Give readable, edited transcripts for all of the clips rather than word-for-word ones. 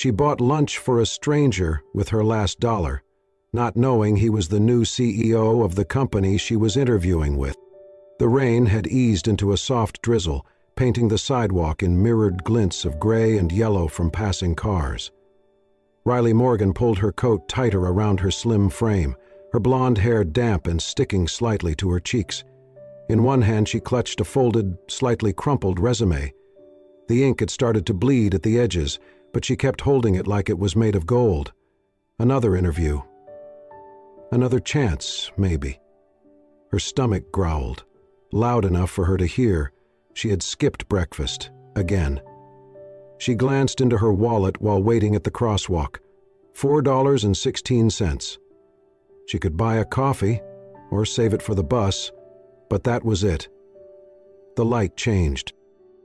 She bought lunch for a stranger with her last dollar, not knowing he was the new CEO of the company she was interviewing with. The rain had eased into a soft drizzle, painting the sidewalk in mirrored glints of gray and yellow from passing cars. Riley Morgan pulled her coat tighter around her slim frame, her blonde hair damp and sticking slightly to her cheeks. In one hand she clutched a folded, slightly crumpled resume. The ink had started to bleed at the edges, but she kept holding it like it was made of gold. Another interview. Another chance, maybe. Her stomach growled, loud enough for her to hear. She had skipped breakfast, again. She glanced into her wallet while waiting at the crosswalk. $4.16. She could buy a coffee, or save it for the bus, but that was it. The light changed.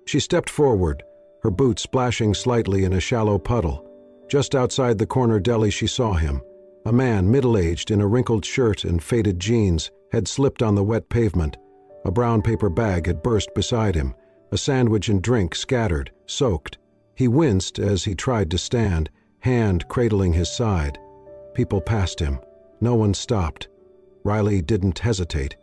She stepped forward, her boots splashing slightly in a shallow puddle. Just outside the corner deli she saw him. A man, middle-aged, in a wrinkled shirt and faded jeans, had slipped on the wet pavement. A brown paper bag had burst beside him, a sandwich and drink scattered, soaked. He winced as he tried to stand, hand cradling his side. People passed him. No one stopped. Riley didn't hesitate.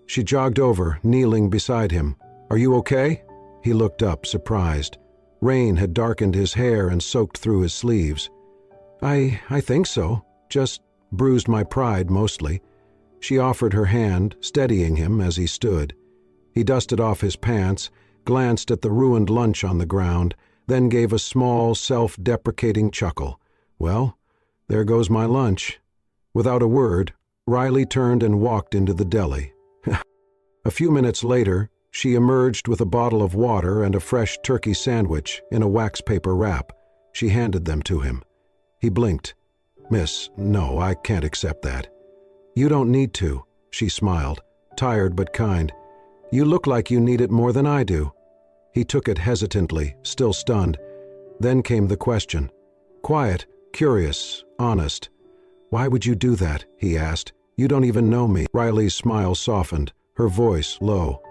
She jogged over, kneeling beside him. "Are you okay?" He looked up, surprised. Rain had darkened his hair and soaked through his sleeves. I think so. Just bruised my pride, mostly." She offered her hand, steadying him as he stood. He dusted off his pants, glanced at the ruined lunch on the ground, then gave a small, self-deprecating chuckle. "Well, there goes my lunch." Without a word, Riley turned and walked into the deli. A few minutes later, she emerged with a bottle of water and a fresh turkey sandwich in a wax paper wrap. She handed them to him. He blinked. "Miss, no, I can't accept that." "You don't need to," she smiled, tired but kind. "You look like you need it more than I do." He took it hesitantly, still stunned. Then came the question. Quiet, curious, honest. "Why would you do that?" he asked. "You don't even know me." Riley's smile softened, her voice low.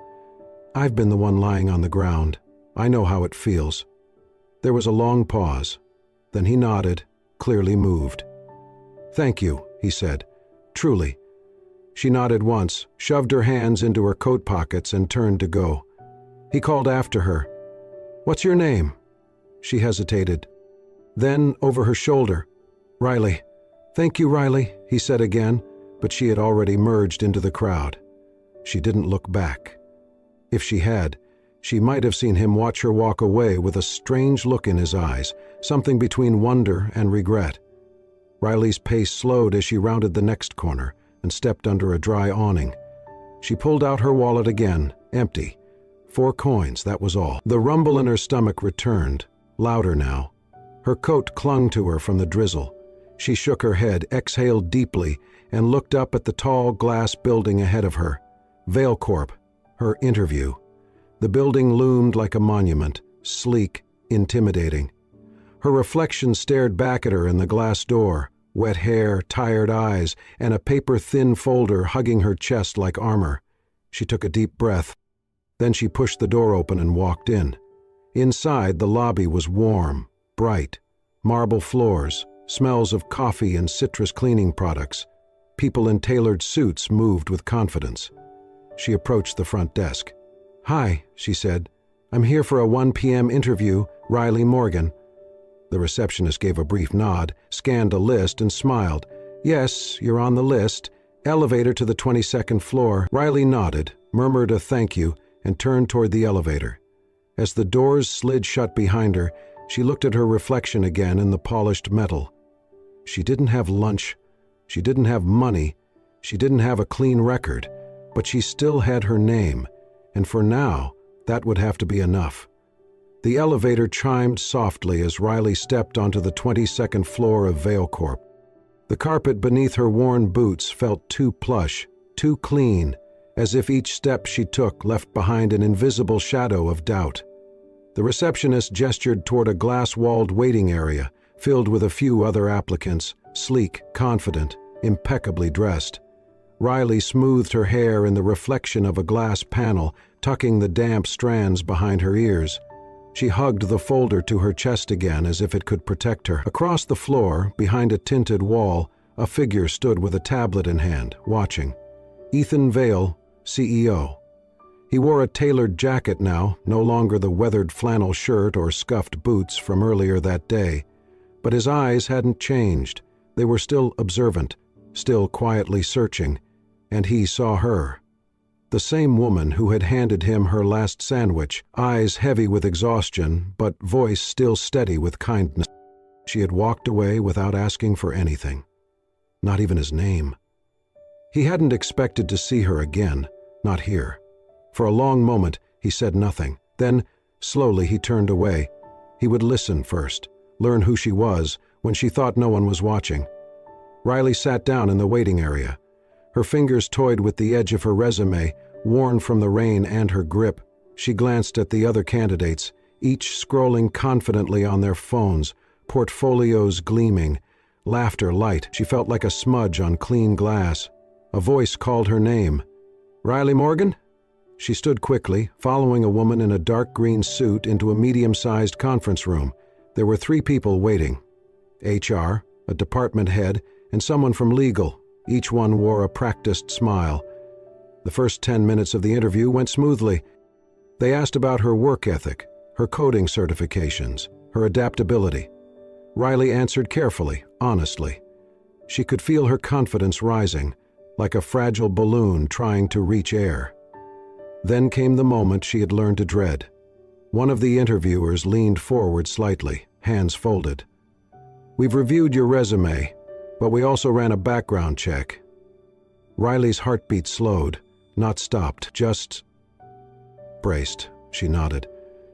"I've been the one lying on the ground. I know how it feels." There was a long pause. Then he nodded, clearly moved. "Thank you," he said. "Truly." She nodded once, shoved her hands into her coat pockets and turned to go. He called after her. "What's your name?" She hesitated. Then, over her shoulder, "Riley." "Thank you, Riley," he said again, but she had already merged into the crowd. She didn't look back. If she had, she might have seen him watch her walk away with a strange look in his eyes, something between wonder and regret. Riley's pace slowed as she rounded the next corner and stepped under a dry awning. She pulled out her wallet again, empty. 4 coins, that was all. The rumble in her stomach returned, louder now. Her coat clung to her from the drizzle. She shook her head, exhaled deeply, and looked up at the tall glass building ahead of her. Vailcorp, her interview. The building loomed like a monument, sleek, intimidating. Her reflection stared back at her in the glass door, wet hair, tired eyes, and a paper-thin folder hugging her chest like armor. She took a deep breath. Then she pushed the door open and walked in. Inside, the lobby was warm, bright. Marble floors, smells of coffee and citrus cleaning products. People in tailored suits moved with confidence. She approached the front desk. "Hi," she said. "I'm here for a 1 p.m. interview, Riley Morgan." The receptionist gave a brief nod, scanned a list, and smiled. "Yes, you're on the list. Elevator to the 22nd floor." Riley nodded, murmured a thank you, and turned toward the elevator. As the doors slid shut behind her, she looked at her reflection again in the polished metal. She didn't have lunch. She didn't have money. She didn't have a clean record. But she still had her name, and for now, that would have to be enough. The elevator chimed softly as Riley stepped onto the 22nd floor of Vailcorp. The carpet beneath her worn boots felt too plush, too clean, as if each step she took left behind an invisible shadow of doubt. The receptionist gestured toward a glass-walled waiting area, filled with a few other applicants, sleek, confident, impeccably dressed. Riley smoothed her hair in the reflection of a glass panel, tucking the damp strands behind her ears. She hugged the folder to her chest again as if it could protect her. Across the floor, behind a tinted wall, a figure stood with a tablet in hand, watching. Ethan Vale, CEO. He wore a tailored jacket now, no longer the weathered flannel shirt or scuffed boots from earlier that day. But his eyes hadn't changed. They were still observant, still quietly searching, and he saw her. The same woman who had handed him her last sandwich, eyes heavy with exhaustion, but voice still steady with kindness. She had walked away without asking for anything. Not even his name. He hadn't expected to see her again, not here. For a long moment, he said nothing. Then, slowly, he turned away. He would listen first, learn who she was when she thought no one was watching. Riley sat down in the waiting area. Her fingers toyed with the edge of her resume, worn from the rain and her grip. She glanced at the other candidates, each scrolling confidently on their phones, portfolios gleaming, laughter light. She felt like a smudge on clean glass. A voice called her name. "Riley Morgan?" She stood quickly, following a woman in a dark green suit into a medium-sized conference room. There were 3 people waiting. HR, a department head, and someone from legal. Each one wore a practiced smile. The first 10 minutes of the interview went smoothly. They asked about her work ethic, her coding certifications, her adaptability. Riley answered carefully, honestly. She could feel her confidence rising, like a fragile balloon trying to reach air. Then came the moment she had learned to dread. One of the interviewers leaned forward slightly, hands folded. "We've reviewed your resume, but we also ran a background check." Riley's heartbeat slowed, not stopped, just braced. She nodded.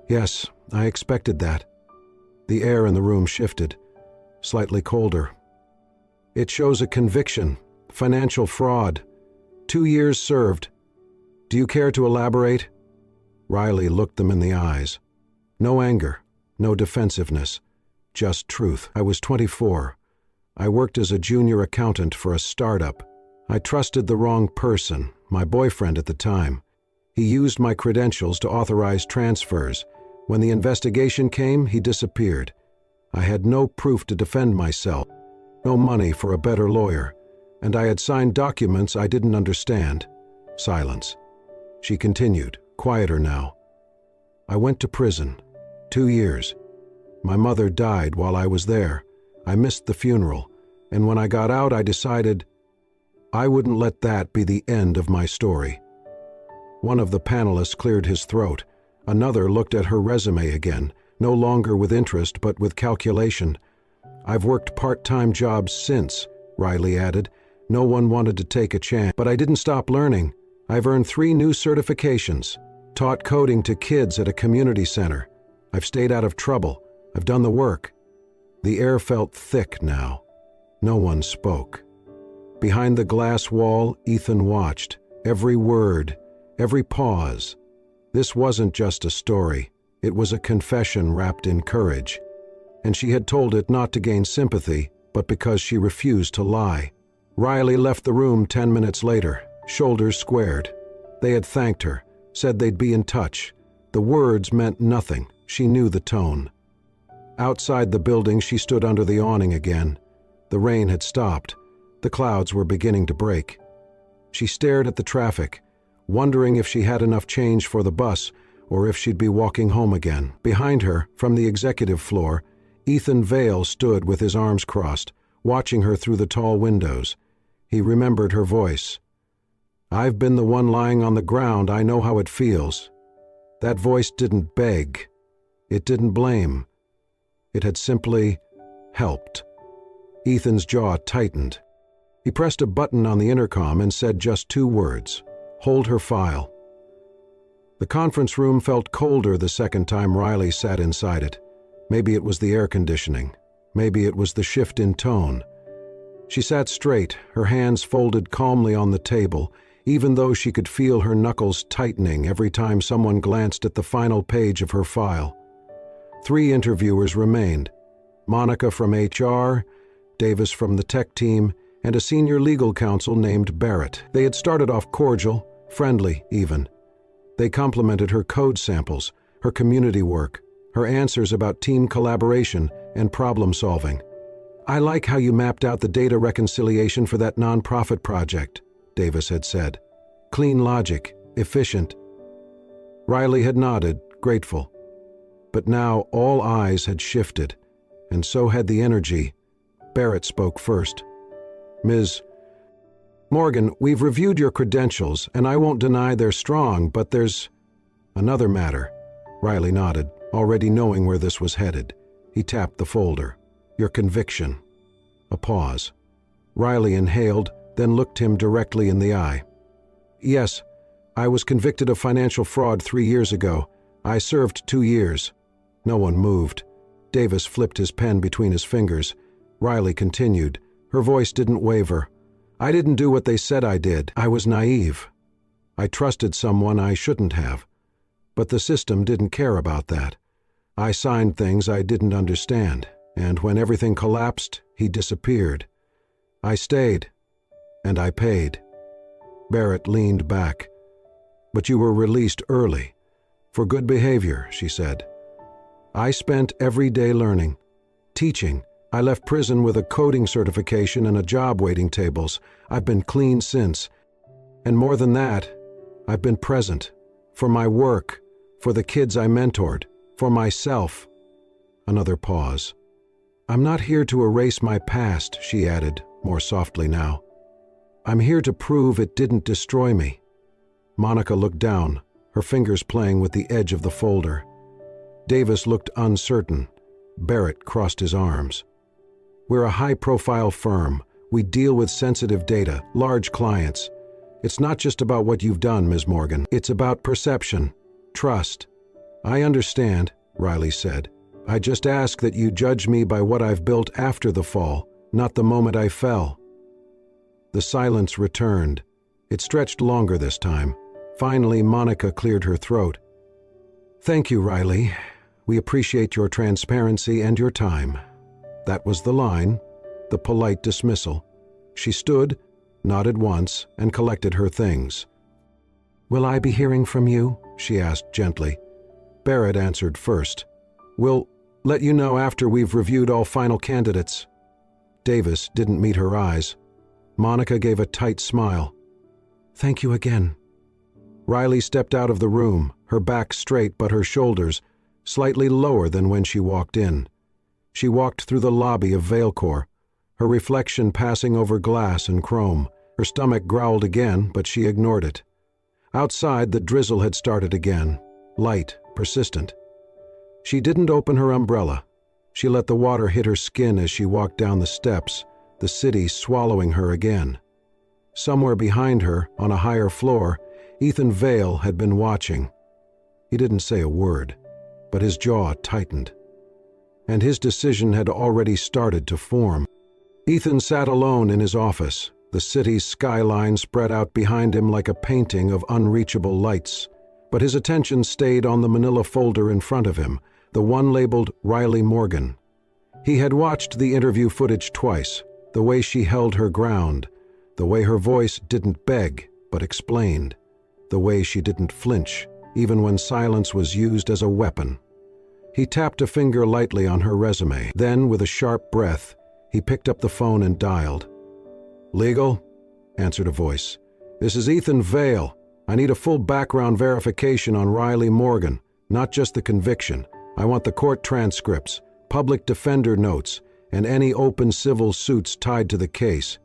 "Yes, I expected that." The air in the room shifted, slightly colder. "It shows a conviction, financial fraud, 2 years served. Do you care to elaborate?" Riley looked them in the eyes. No anger, no defensiveness, just truth. "I was 24. I worked as a junior accountant for a startup. I trusted the wrong person, my boyfriend at the time. He used my credentials to authorize transfers. When the investigation came, he disappeared. I had no proof to defend myself, no money for a better lawyer, and I had signed documents I didn't understand." Silence. She continued, quieter now. "I went to prison. 2 years. My mother died while I was there. I missed the funeral, and when I got out I decided I wouldn't let that be the end of my story." One of the panelists cleared his throat. Another looked at her resume again, no longer with interest but with calculation. "I've worked part-time jobs since," Riley added. "No one wanted to take a chance. But I didn't stop learning. I've earned 3 new certifications, taught coding to kids at a community center. I've stayed out of trouble. I've done the work." The air felt thick now. No one spoke. Behind the glass wall, Ethan watched. Every word, every pause. This wasn't just a story. It was a confession wrapped in courage. And she had told it not to gain sympathy, but because she refused to lie. Riley left the room 10 minutes later, shoulders squared. They had thanked her, said they'd be in touch. The words meant nothing. She knew the tone. Outside the building, she stood under the awning again. The rain had stopped. The clouds were beginning to break. She stared at the traffic, wondering if she had enough change for the bus or if she'd be walking home again. Behind her, from the executive floor, Ethan Vale stood with his arms crossed, watching her through the tall windows. He remembered her voice. "I've been the one lying on the ground. I know how it feels." That voice didn't beg. It didn't blame. It had simply helped. Ethan's jaw tightened. He pressed a button on the intercom and said just 2 words, "Hold her file." The conference room felt colder the second time Riley sat inside it. Maybe it was the air conditioning. Maybe it was the shift in tone. She sat straight, her hands folded calmly on the table, even though she could feel her knuckles tightening every time someone glanced at the final page of her file. 3 interviewers remained: Monica from HR, Davis from the tech team, and a senior legal counsel named Barrett. They had started off cordial, friendly even. They complimented her code samples, her community work, her answers about team collaboration and problem solving. "I like how you mapped out the data reconciliation for that nonprofit project," Davis had said. "Clean logic, efficient." Riley had nodded, grateful. But now all eyes had shifted, and so had the energy. Barrett spoke first. "Ms. Morgan, we've reviewed your credentials, and I won't deny they're strong, but there's another matter." Riley nodded, already knowing where this was headed. He tapped the folder. "Your conviction." A pause. Riley inhaled, then looked him directly in the eye. "Yes, I was convicted of financial fraud 3 years ago. I served 2 years. No one moved. Davis flipped his pen between his fingers. Riley continued. Her voice didn't waver. "I didn't do what they said I did. I was naive. I trusted someone I shouldn't have. But the system didn't care about that. I signed things I didn't understand, and when everything collapsed, he disappeared. I stayed, and I paid." Barrett leaned back. "But you were released early. For good behavior," she said. "I spent every day learning, teaching. I left prison with a coding certification and a job waiting tables. I've been clean since. And more than that, I've been present. For my work, for the kids I mentored, for myself." Another pause. "I'm not here to erase my past," she added, more softly now. "I'm here to prove it didn't destroy me." Monica looked down, her fingers playing with the edge of the folder. Davis looked uncertain. Barrett crossed his arms. "We're a high-profile firm. We deal with sensitive data, large clients. It's not just about what you've done, Ms. Morgan. It's about perception, trust." "I understand," Riley said. "I just ask that you judge me by what I've built after the fall, not the moment I fell." The silence returned. It stretched longer this time. Finally, Monica cleared her throat. "Thank you, Riley. We appreciate your transparency and your time." That was the line, the polite dismissal. She stood, nodded once, and collected her things. "Will I be hearing from you?" she asked gently. Barrett answered first. "We'll let you know after we've reviewed all final candidates." Davis didn't meet her eyes. Monica gave a tight smile. "Thank you again." Riley stepped out of the room, her back straight but her shoulders slightly lower than when she walked in. She walked through the lobby of Vailcore, her reflection passing over glass and chrome. Her stomach growled again, but she ignored it. Outside, the drizzle had started again, light, persistent. She didn't open her umbrella. She let the water hit her skin as she walked down the steps, the city swallowing her again. Somewhere behind her, on a higher floor, Ethan Vale had been watching. He didn't say a word, but his jaw tightened. And his decision had already started to form. Ethan sat alone in his office, the city's skyline spread out behind him like a painting of unreachable lights. But his attention stayed on the manila folder in front of him, the one labeled Riley Morgan. He had watched the interview footage twice, the way she held her ground, the way her voice didn't beg but explained, the way she didn't flinch, even when silence was used as a weapon. He tapped a finger lightly on her resume. Then, with a sharp breath, he picked up the phone and dialed. "Legal?" answered a voice. "This is Ethan Vale. I need a full background verification on Riley Morgan, not just the conviction. I want the court transcripts, public defender notes, and any open civil suits tied to the case."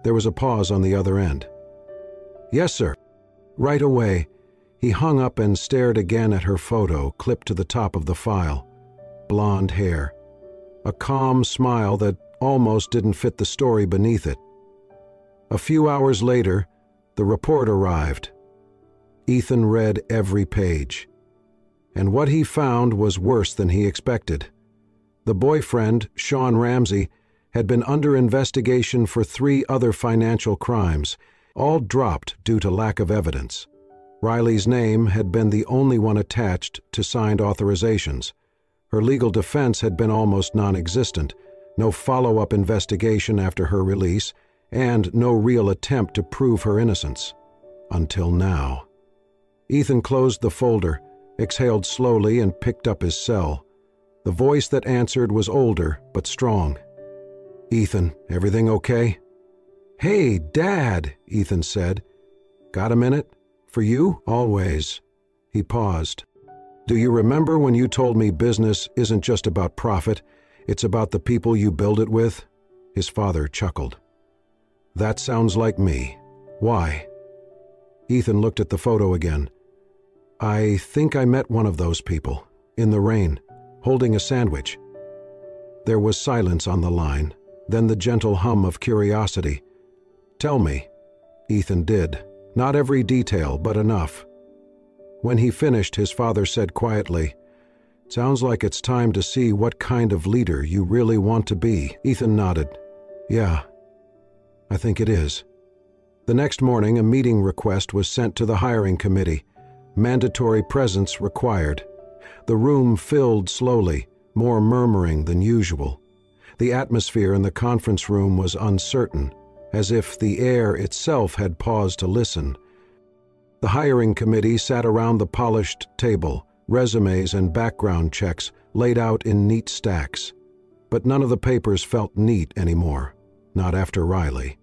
There was a pause on the other end. "Yes, sir." Right away, he hung up and stared again at her photo clipped to the top of the file. Blonde hair. A calm smile that almost didn't fit the story beneath it. A few hours later, the report arrived. Ethan read every page. And what he found was worse than he expected. The boyfriend, Sean Ramsey, had been under investigation for 3 other financial crimes, all dropped due to lack of evidence. Riley's name had been the only one attached to signed authorizations. Her legal defense had been almost non-existent, no follow-up investigation after her release, and no real attempt to prove her innocence. Until now. Ethan closed the folder, exhaled slowly and picked up his cell. The voice that answered was older but strong. "Ethan, everything okay?" "Hey, Dad," Ethan said. "Got a minute? For you? Always." He paused. "Do you remember when you told me business isn't just about profit, it's about the people you build it with?" His father chuckled. "That sounds like me. Why?" Ethan looked at the photo again. "I think I met one of those people, in the rain, holding a sandwich." There was silence on the line, then the gentle hum of curiosity. "Tell me." Ethan did. Not every detail, but enough. When he finished, his father said quietly, "Sounds like it's time to see what kind of leader you really want to be." Ethan nodded. "Yeah, I think it is." The next morning, a meeting request was sent to the hiring committee. Mandatory presence required. The room filled slowly, more murmuring than usual. The atmosphere in the conference room was uncertain, as if the air itself had paused to listen. The hiring committee sat around the polished table, resumes and background checks laid out in neat stacks. But none of the papers felt neat anymore, not after Riley.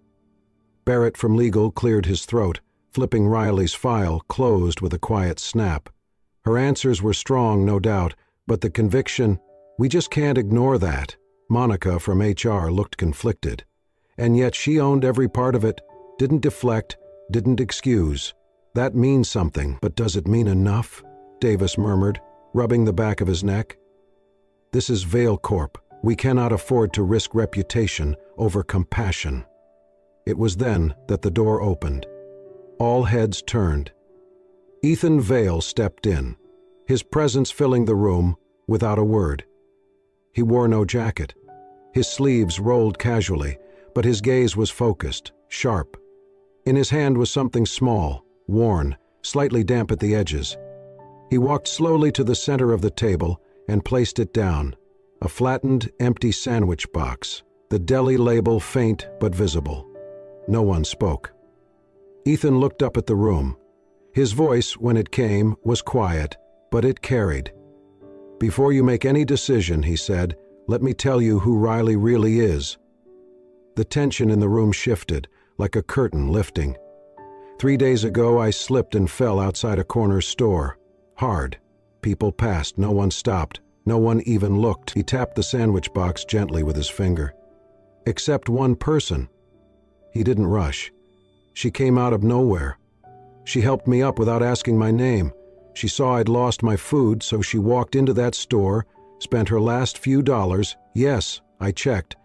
Barrett from legal cleared his throat, flipping Riley's file closed with a quiet snap. Her answers were strong, no doubt, but the conviction, "We just can't ignore that." Monica from HR looked conflicted. And yet she owned every part of it, didn't deflect, didn't excuse. "That means something, but does it mean enough?" Davis murmured, rubbing the back of his neck. "This is Vale Corp. We cannot afford to risk reputation over compassion." It was then that the door opened. All heads turned. Ethan Vale stepped in, his presence filling the room without a word. He wore no jacket. His sleeves rolled casually, but his gaze was focused, sharp. In his hand was something small, worn, slightly damp at the edges. He walked slowly to the center of the table and placed it down, a flattened, empty sandwich box, the deli label faint but visible. No one spoke. Ethan looked up at the room. His voice, when it came, was quiet, but it carried. "Before you make any decision," he said, "let me tell you who Riley really is." The tension in the room shifted, like a curtain lifting. 3 days ago, I slipped and fell outside a corner store. Hard. People passed, no one stopped, no one even looked. He tapped the sandwich box gently with his finger. Except one person. He didn't rush. She came out of nowhere. She helped me up without asking my name. She saw I'd lost my food, so she walked into that store, spent her last few dollars, yes, I checked,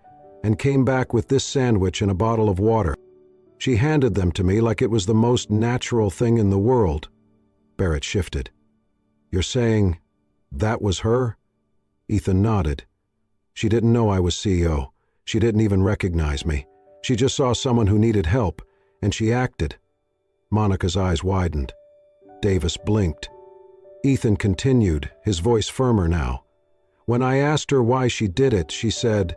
and came back with this sandwich and a bottle of water. She handed them to me like it was the most natural thing in the world. Barrett shifted. "You're saying that was her?" Ethan nodded. "She didn't know I was CEO. She didn't even recognize me. She just saw someone who needed help, and she acted." Monica's eyes widened. Davis blinked. Ethan continued, his voice firmer now. "When I asked her why she did it, she said,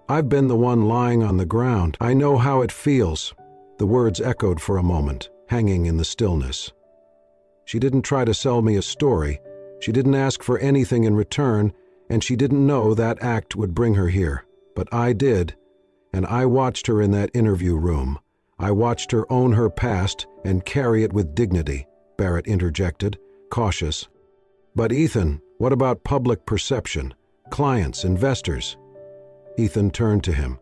'I've been the one lying on the ground. I know how it feels.'" The words echoed for a moment, hanging in the stillness. "She didn't try to sell me a story. She didn't ask for anything in return, and she didn't know that act would bring her here. But I did, and I watched her in that interview room. I watched her own her past and carry it with dignity," Barrett interjected, cautious. "But Ethan, what about public perception? Clients, investors?" Ethan turned to him.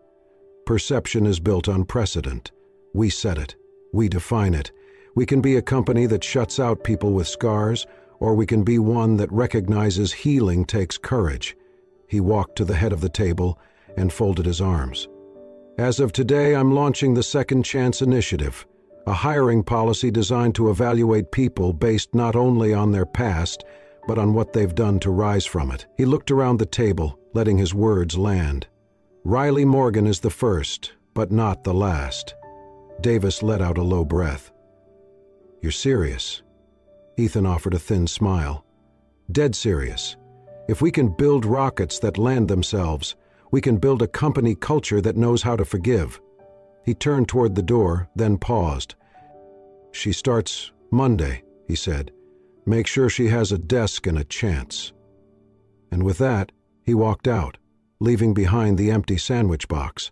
"Perception is built on precedent. We set it. We define it. We can be a company that shuts out people with scars, or we can be one that recognizes healing takes courage." He walked to the head of the table and folded his arms. "As of today, I'm launching the Second Chance Initiative, a hiring policy designed to evaluate people based not only on their past, but on what they've done to rise from it." He looked around the table, letting his words land. "Riley Morgan is the first, but not the last." Davis let out a low breath. "You're serious?" Ethan offered a thin smile. "Dead serious. If we can build rockets that land themselves, we can build a company culture that knows how to forgive." He turned toward the door, then paused. "She starts Monday," he said. Make sure she has a desk and a chance. And with that, he walked out, leaving behind the empty sandwich box.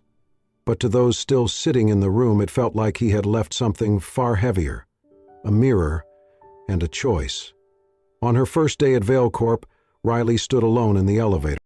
But to those still sitting in the room, it felt like he had left something far heavier, a mirror and a choice. On her first day at Vale Corp, Riley stood alone in the elevator.